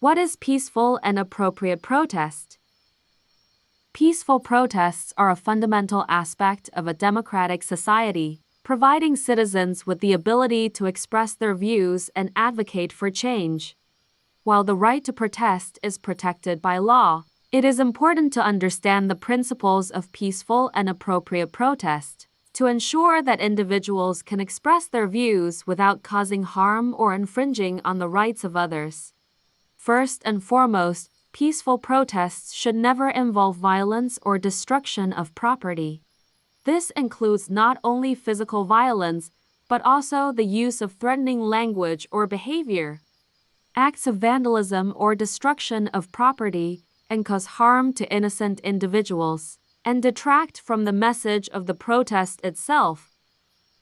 What is peaceful and appropriate protest? Peaceful protests are a fundamental aspect of a democratic society, providing citizens with the ability to express their views and advocate for change. While the right to protest is protected by law, it is important to understand the principles of peaceful and appropriate protest to ensure that individuals can express their views without causing harm or infringing on the rights of others. First and foremost, peaceful protests should never involve violence or destruction of property. This includes not only physical violence, but also the use of threatening language or behavior. Acts of vandalism or destruction of property can cause harm to innocent individuals and detract from the message of the protest itself.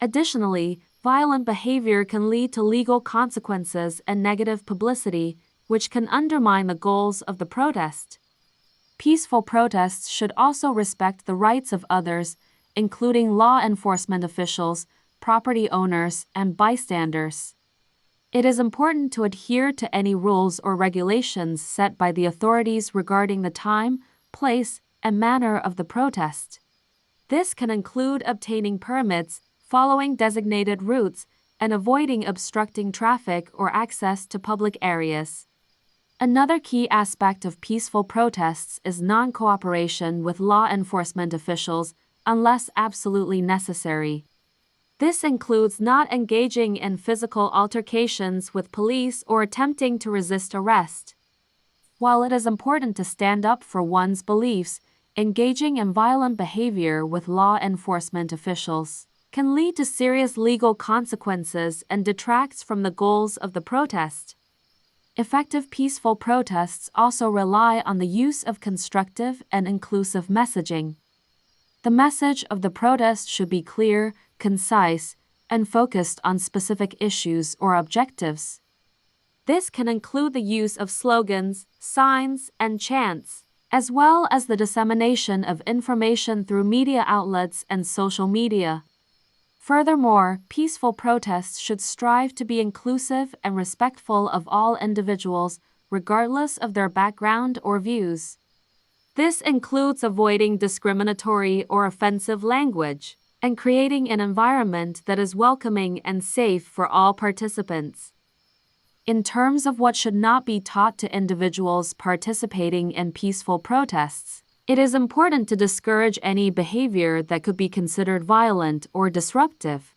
Additionally, violent behavior can lead to legal consequences and negative publicity, which can undermine the goals of the protest. Peaceful protests should also respect the rights of others, including law enforcement officials, property owners, and bystanders. It is important to adhere to any rules or regulations set by the authorities regarding the time, place, and manner of the protest. This can include obtaining permits, following designated routes, and avoiding obstructing traffic or access to public areas. Another key aspect of peaceful protests is non-cooperation with law enforcement officials unless absolutely necessary. This includes not engaging in physical altercations with police or attempting to resist arrest. While it is important to stand up for one's beliefs, engaging in violent behavior with law enforcement officials can lead to serious legal consequences and detracts from the goals of the protest. Effective peaceful protests also rely on the use of constructive and inclusive messaging. The message of the protest should be clear, concise, and focused on specific issues or objectives. This can include the use of slogans, signs, and chants, as well as the dissemination of information through media outlets and social media. Furthermore, peaceful protests should strive to be inclusive and respectful of all individuals, regardless of their background or views. This includes avoiding discriminatory or offensive language and creating an environment that is welcoming and safe for all participants. In terms of what should not be taught to individuals participating in peaceful protests, it is important to discourage any behavior that could be considered violent or disruptive.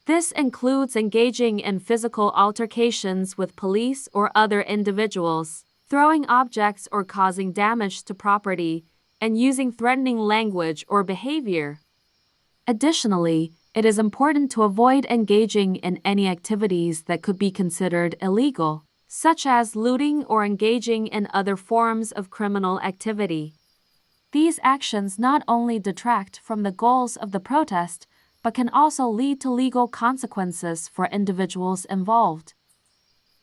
This includes engaging in physical altercations with police or other individuals, throwing objects or causing damage to property, and using threatening language or behavior. Additionally, it is important to avoid engaging in any activities that could be considered illegal, such as looting or engaging in other forms of criminal activity. These actions not only detract from the goals of the protest, but can also lead to legal consequences for individuals involved.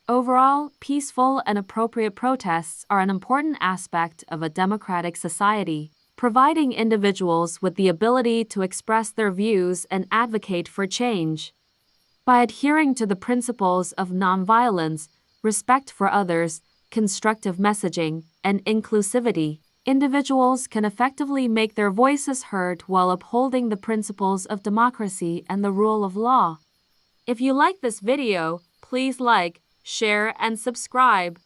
Overall, peaceful and appropriate protests are an important aspect of a democratic society, providing individuals with the ability to express their views and advocate for change. By adhering to the principles of nonviolence, respect for others, constructive messaging, and inclusivity, individuals can effectively make their voices heard while upholding the principles of democracy and the rule of law. If you like this video, please like, share, and subscribe.